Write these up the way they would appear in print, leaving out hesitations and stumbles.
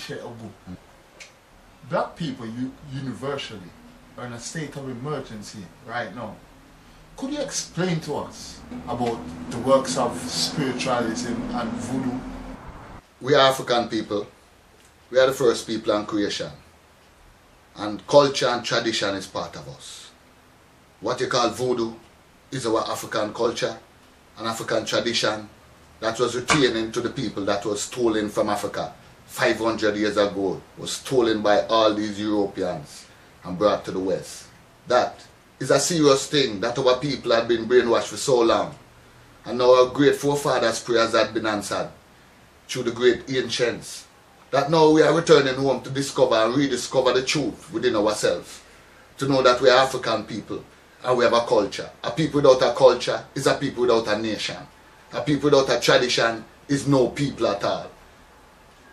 appreciate a good. Black people universally are in a state of emergency right now. Could you explain to us about the works of spiritualism and voodoo? We are African people. We are the first people on creation. And culture and tradition is part of us. What you call voodoo is our African culture and African tradition that was retaining to the people that was stolen from Africa 500 years ago, was stolen by all these Europeans and brought to the West. That is a serious thing that our people had been brainwashed for so long. And now our great forefathers' prayers had been answered through the great ancients. That now we are returning home to discover and rediscover the truth within ourselves. To know that we are African people and we have a culture. A people without a culture is a people without a nation. A people without a tradition is no people at all.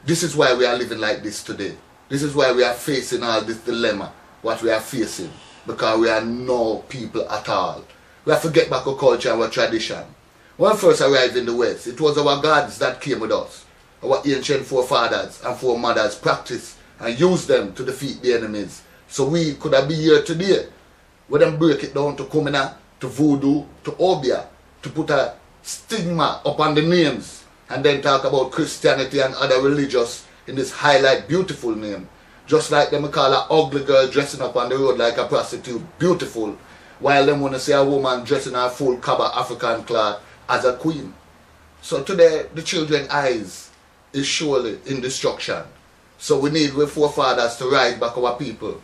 This is why we are living like this today. This is why we are facing all this dilemma, what we are facing. Because we are no people at all. We have to get back our culture and our tradition. When we first arrived in the West, it was our gods that came with us. Our ancient forefathers and foremothers practiced and used them to defeat the enemies. So we could have been here today. We then break it down to Kumina, to Voodoo, to Obia, to put a stigma upon the names and then talk about Christianity and other religious in this highlight beautiful name. Just like them call an ugly girl dressing up on the road like a prostitute beautiful, while them want to see a woman dressing her full cover African cloth as a queen. So today the children's eyes is surely in destruction. So we need our forefathers to rise back our people.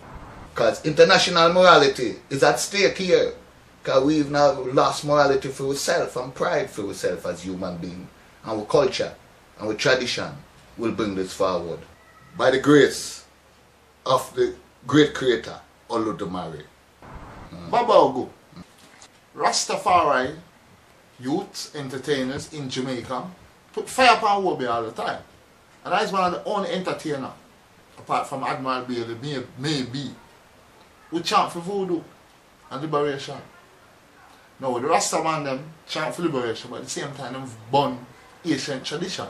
Because international morality is at stake here. Because we've now lost morality for ourselves and pride for ourselves as human beings. And our culture and our tradition will bring this forward. By the grace of the great creator, Olodumare. Baba Ogo, Rastafari youth entertainers in Jamaica put fire upon Wobby all the time. And that is one of the only entertainers, apart from Admiral Bailey, maybe, who chant for voodoo and liberation. Now the Rastaman them chant for liberation, but at the same time them burn ancient tradition.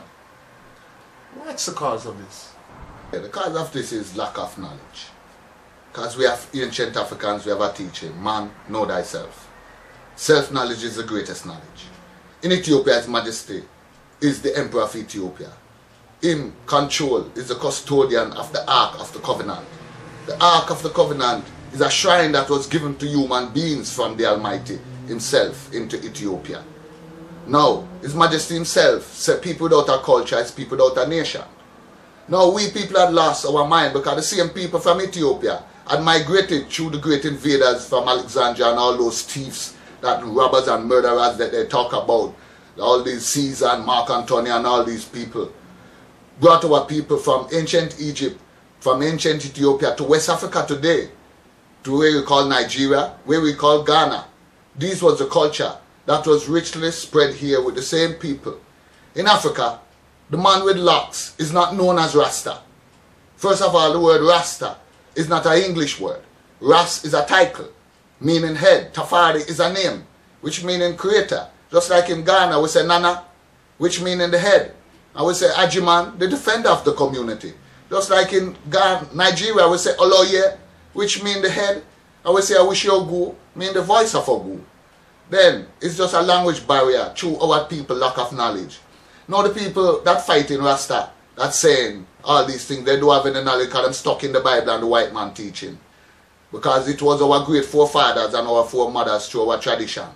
What's the cause of this? The cause of this is lack of knowledge. Because we have ancient Africans, we have a teaching, man, know thyself. Self-knowledge is the greatest knowledge. In Ethiopia, His Majesty is the Emperor of Ethiopia. In control is the custodian of the Ark of the Covenant. The Ark of the Covenant is a shrine that was given to human beings from the Almighty Himself into Ethiopia. Now, His Majesty Himself said people without a culture is people without a nation. Now we people had lost our mind because the same people from Ethiopia had migrated through the great invaders from Alexandria and all those thieves, that robbers and murderers that they talk about, all these Caesar and Mark Antony and all these people, brought our people from ancient Egypt, from ancient Ethiopia to West Africa today, to where we call Nigeria, where we call Ghana. This was the culture that was richly spread here with the same people. In Africa, the man with locks is not known as Rasta. First of all, the word Rasta is not an English word. Ras is a title, meaning head. Tafari is a name, which meaning creator. Just like in Ghana, we say Nana, which meaning the head. And we say Ajiman, the defender of the community. Just like in Ghana, Nigeria, we say Oloye, which mean the head. And we say Awishiogu, mean the voice of Ogu. Then, it's just a language barrier through our people lack of knowledge. Now the people that fight in Rasta, that saying all these things, they don't have any knowledge because they're stuck in the Bible and the white man teaching. Because it was our great forefathers and our foremothers through our tradition.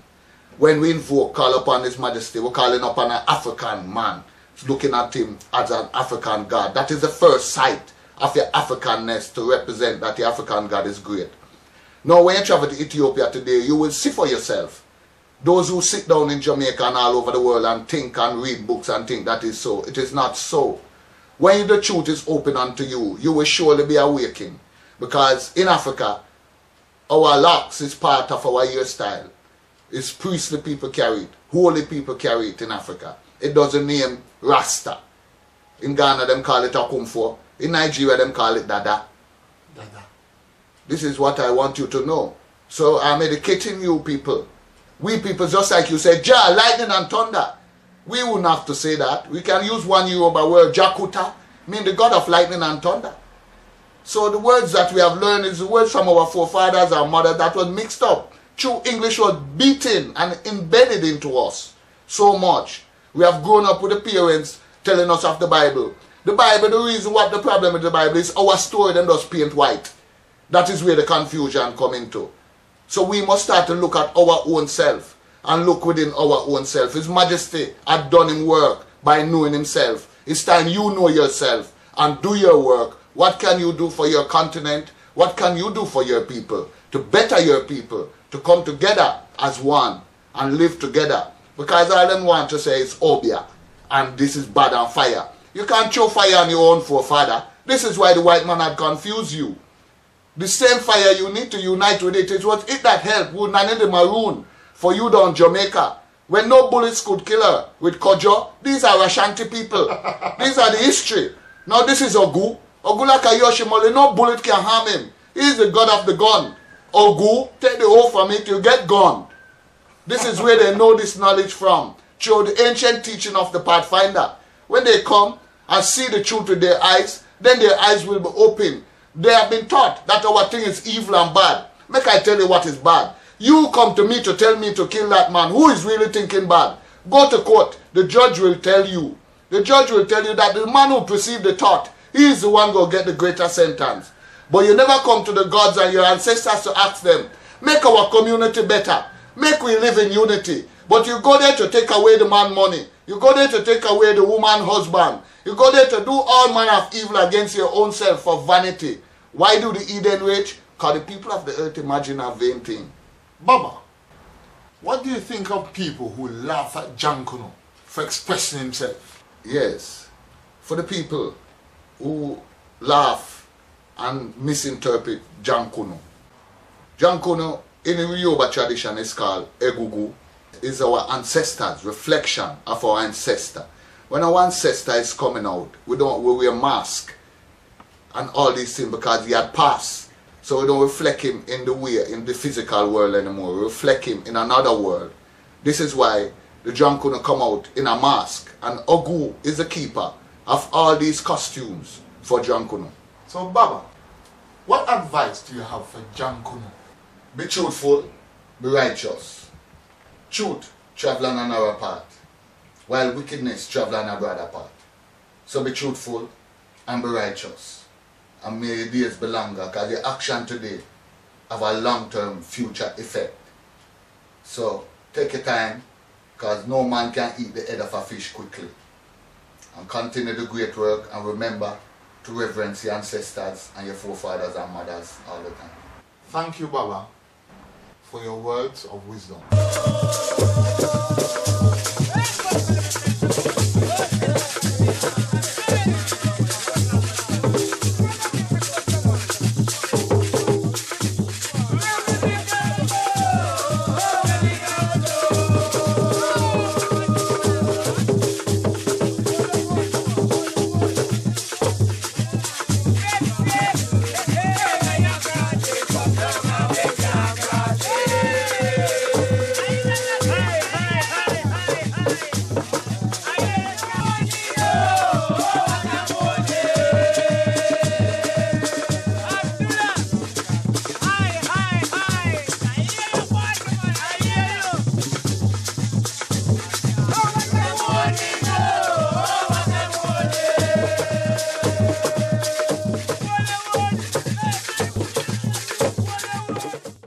When we invoke, call upon His Majesty, we're calling upon an African man, looking at him as an African God. That is the first sight of your Africanness to represent that the African God is great. Now when you travel to Ethiopia today, you will see for yourself. Those who sit down in Jamaica and all over the world and think and read books and think that is so, it is not so. When the truth is open unto you, you will surely be awakened. Because in Africa, our locks is part of our hairstyle. It's priestly people carry it, holy people carry it in Africa. It doesn't name Rasta. In Ghana, them call it Akumfo. In Nigeria, them call it Dada. Dada. This is what I want you to know. So I'm educating you people. We people, just like you said, Jah, lightning and thunder. We wouldn't have to say that. We can use one Yoruba word, JAHTATA, mean the God of lightning and thunder. So the words that we have learned is the words from our forefathers, our mothers, that was mixed up. True English was beaten and embedded into us so much. We have grown up with the parents telling us of the Bible. The Bible, the reason what the problem with the Bible is our story then does paint white. That is where the confusion come into. So we must start to look at our own self and look within our own self. His Majesty had done him work by knowing himself. It's time you know yourself and do your work. What can you do for your continent? What can you do for your people? To better your people, to come together as one and live together. Because all them want to say is obia and this is bad and fire. You can't throw fire on your own forefather. This is why the white man had confused you. The same fire you need to unite with it. It was it that helped with Nani the Maroon for you down Jamaica. When no bullets could kill her with Kojo. These are Ashanti people. These are the history. Now this is Ogu. Ogu like a Yoshimole. No bullet can harm him. He is the god of the gun. Ogu, take the oath from it, you get gone. This is where they know this knowledge from. Through the ancient teaching of the Pathfinder. When they come and see the truth with their eyes, then their eyes will be open. They have been taught that our thing is evil and bad. Make I tell you what is bad. You come to me to tell me to kill that man. Who is really thinking bad? Go to court. The judge will tell you. The judge will tell you that the man who perceived the thought, he is the one who will get the greater sentence. But you never come to the gods and your ancestors to ask them, make our community better. Make we live in unity. But you go there to take away the man money. You go there to take away the woman husband. You go there to do all manner of evil against your own self for vanity. Why do the Eden wage? Because the people of the earth imagine a vain thing. Baba, what do you think of people who laugh at Jankuno for expressing himself? Yes, for the people who laugh and misinterpret Jankuno. Jankuno in the Yoruba tradition is called Egugu. Is our ancestors, reflection of our ancestor. When our ancestor is coming out, we wear mask and all these things because he had passed. So we don't reflect him in the physical world anymore. We reflect him in another world. This is why the Jankuno come out in a mask. And Ogu is the keeper of all these costumes for Jankuno. So Baba, what advice do you have for Jankuno? Be truthful, be righteous. Truth travel on another path, while wickedness travel on a broader path. So be truthful and be righteous. And may your days be longer, because your action today have a long-term future effect. So take your time, because no man can eat the head of a fish quickly. And continue the great work, and remember to reverence your ancestors and your forefathers and mothers all the time. Thank you, Baba, for your words of wisdom.